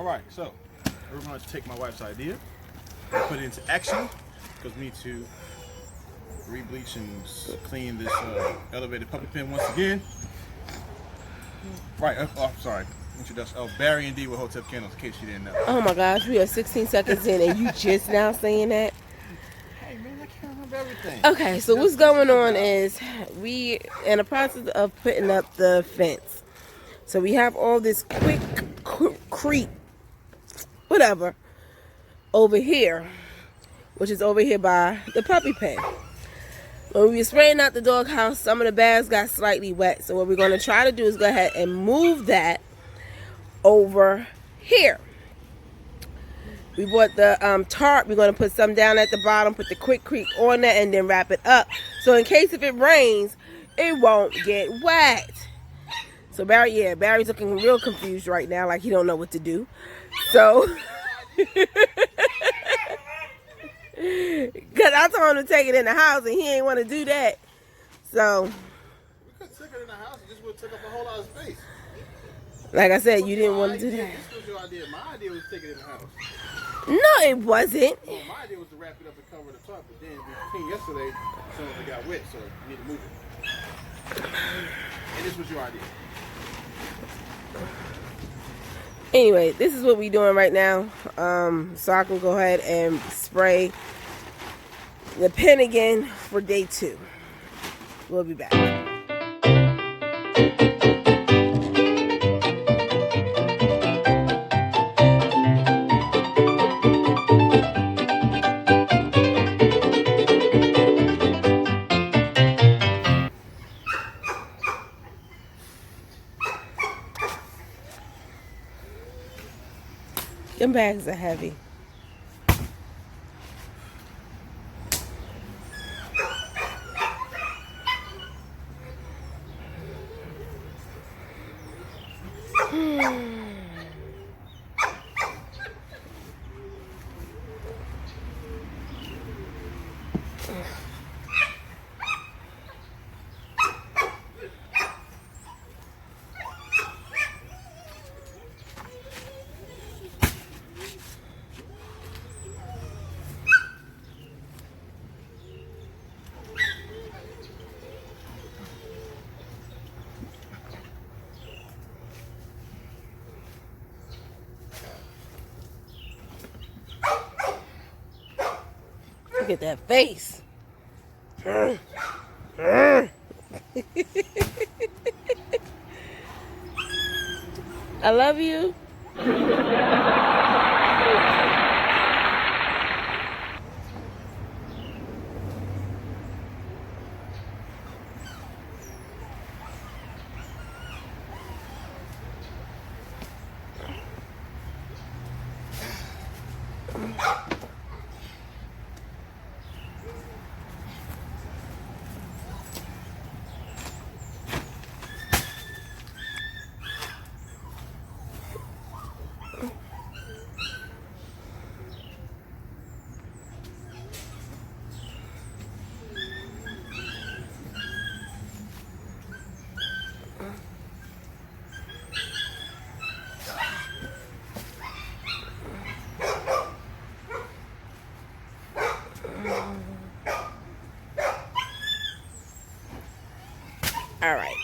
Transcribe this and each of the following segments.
Alright, so we're going to take my wife's idea and put it into action because we need to re-bleach and clean this elevated puppy pen once again. Right, sorry. Introduction of Barry and D with Hotel Candles, in case you didn't know. Oh my gosh, we are 16 seconds in and you just now saying that? Hey man, I can't remember everything. Okay, so what's going on is we in the process of putting up the fence. So we have all this Quikrete, whatever, over here, which is over here by the puppy pen. When we were spraying out the doghouse, some of the bags got slightly wet. So what we're going to try to do is go ahead and move that over here. We bought the tarp. We're going to put some down at the bottom, put the Quikrete on there, and then wrap it up. So in case if it rains, it won't get wet. So Barry's looking real confused right now, like he don't know what to do. So, because I told him to take it in the house, and he ain't want to do that. So, we could take it in the house. It just would take up a whole lot of space. Like I said, you didn't want to do that. This was your idea. My idea was to take it in the house. No, it wasn't. Well, my idea was to wrap it up and cover the top, but then we cleaned yesterday, some of it got wet, so we need to move it. And this was your idea. Anyway, this is what we're doing right now. So I can go ahead and spray the pen again for day 2. We'll be back. Them bags are heavy. Look at that face. I love you. All right.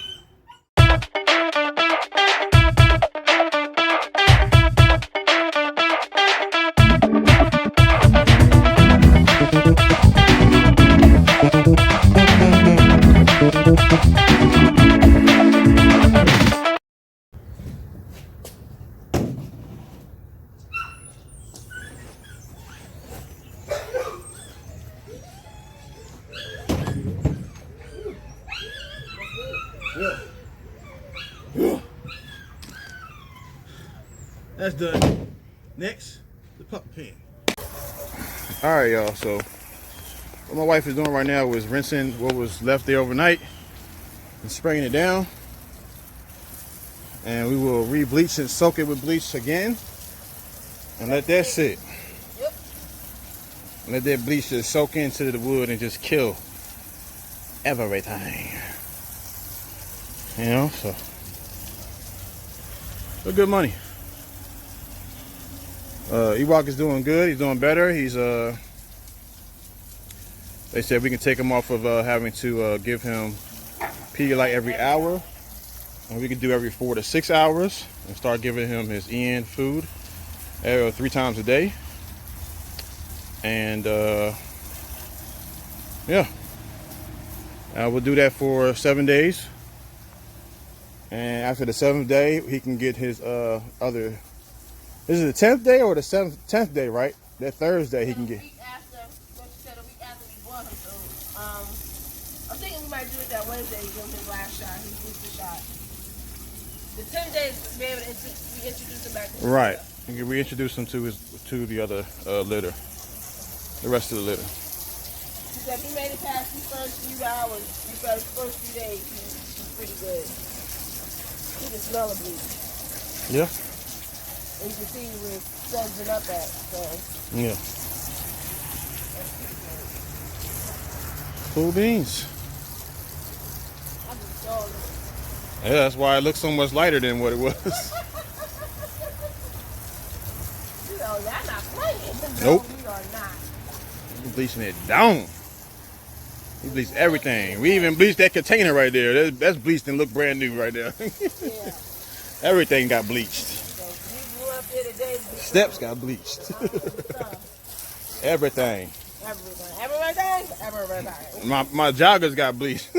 That's done. Next, the puppy pen. Alright y'all, so what my wife is doing right now is rinsing what was left there overnight and spraying it down. And we will re-bleach and soak it with bleach again and let that sit. Yep. Let that bleach just soak into the wood and just kill everything. You know, so good money. Ewok is doing good. He's doing better. He's they said we can take him off of having to give him Pedialyte every hour, and we can do every 4 to 6 hours, and start giving him his EN food 3 times a day. And yeah, we'll do that for 7 days, and after the 7th day he can get his other. This is the 10th day or the 10th day, right? That Thursday he can get. A week after, what you said, a week after we bought him. So I'm thinking we might do it that Wednesday. Give him his last shot, his booster shot. The 10 days to be able to reintroduce him back to his Right. litter. You can reintroduce him to the other litter, the rest of the litter. He said he made it past these first few hours, these first few days. He's pretty good. He can smell a bleach. Yeah. And you can see where it's sudsing up at. So Yeah. Cool beans. I'm just so Yeah, that's why it looks so much lighter than what it was. you know, y'all not playing. Nope. No, we are not. He's bleaching it down. He bleached everything. We even bleached that container right there. That's bleached and look brand new right there. Yeah. Everything got bleached. So we grew up there today. Steps got bleached. Everything. Everything. My joggers got bleached.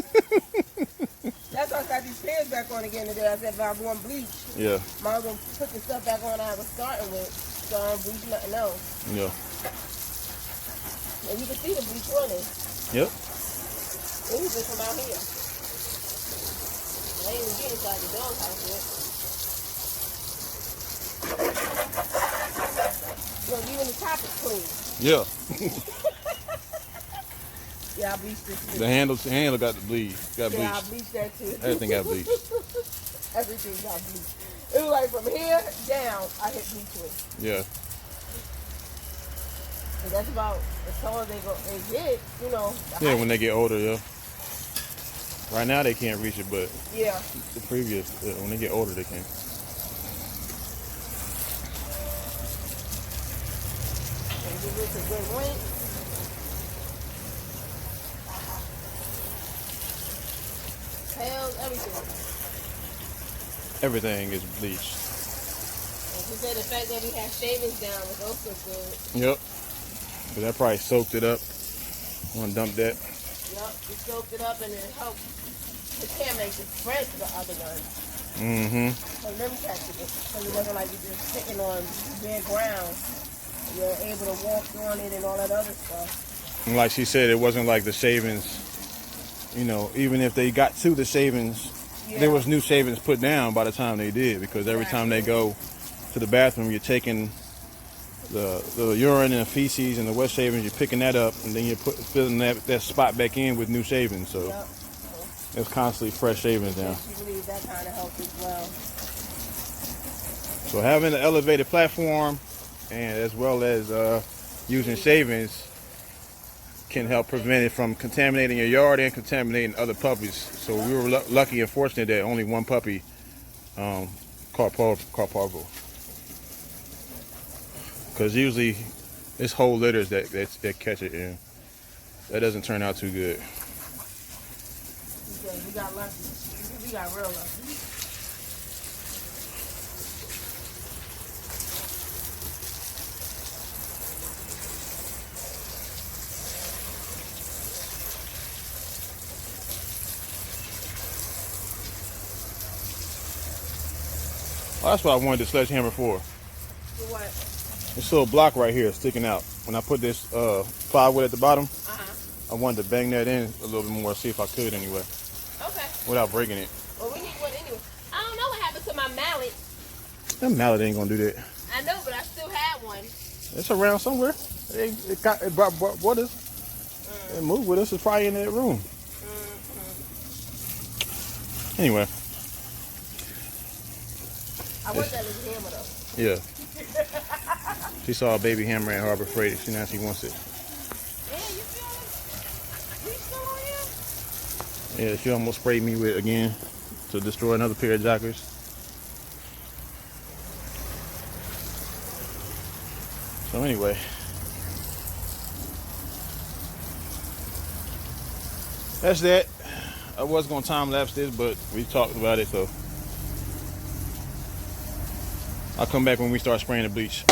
That's why I got these pants back on again today. I said if I want bleach, Yeah. I'm gonna put the stuff back on I was starting with, so I don't bleach nothing else. Yeah. And you can see the bleach on it. Yep. It was just from out here. I ain't even get inside the doghouse yet. So even the top is clean. Yeah. Yeah, I bleached this too. The handle got the bleed. Got Yeah, I bleached. bleached that too. Everything got bleached. Everything got bleached. It was like from here down, I hit bleach with. Yeah. And that's about as tall as they get, you know. The Yeah, height. when they get older, yeah. Right now they can't reach it, but Yeah. the previous, when they get older, they can. And give this a good rinse. Tails, everything. Everything is bleached. And she said the fact that we had shavings down was also good. Yep. But that probably soaked it up. Want to dump that? Yup, we soaked it up and it helped contaminate the spread to the other ones. Mm-hmm. So them catching it. Because it wasn't like you just sitting on bare ground. You're able to walk on it and all that other stuff. And like she said, it wasn't like the shavings, you know, even if they got to the shavings, there was new shavings put down by the time they did, because every time they go to the bathroom, you're taking the urine and the feces and the wet shavings, you're picking that up, and then you're filling that spot back in with new shavings. So Yep. it's constantly fresh shavings now. She believes that kind of helps as well. So having an elevated platform, and as well as using shavings, can help prevent it from contaminating your yard and contaminating other puppies. So we were lucky and fortunate that only one puppy caught parvo. Because usually it's whole litters that catch it, and that doesn't turn out too good. We got lucky. We got real lucky. Well, that's what I wanted the sledgehammer for. For what? This little block right here sticking out. When I put this plywood at the bottom, I wanted to bang that in a little bit more, see if I could anyway. Okay. Without breaking it. Well, we need one anyway. I don't know what happened to my mallet. That mallet ain't gonna do that. I know, but I still had one. It's around somewhere. It brought us. It moved with us. It's probably in that room. Anyway. I want that little hammer though. Yeah. She saw a baby hammer at Harbor Freight. Now she wants it. Yeah, you feel it? You still on here? Yeah, she almost sprayed me with again to destroy another pair of joggers. So anyway, that's that. I was gonna time lapse this, but we talked about it, so I'll come back when we start spraying the bleach.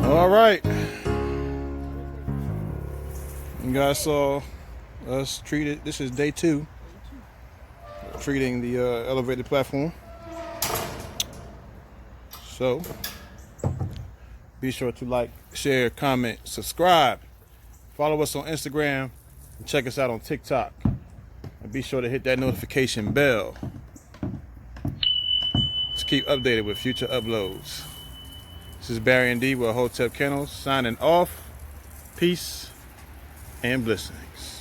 All right, you guys saw us treat it. This is day 2, treating the elevated platform. So be sure to like, share, comment, subscribe, follow us on Instagram, and check us out on TikTok. And be sure to hit that notification bell to keep updated with future uploads. This is Barry and D with Hotep Kennels signing off. Peace and blessings.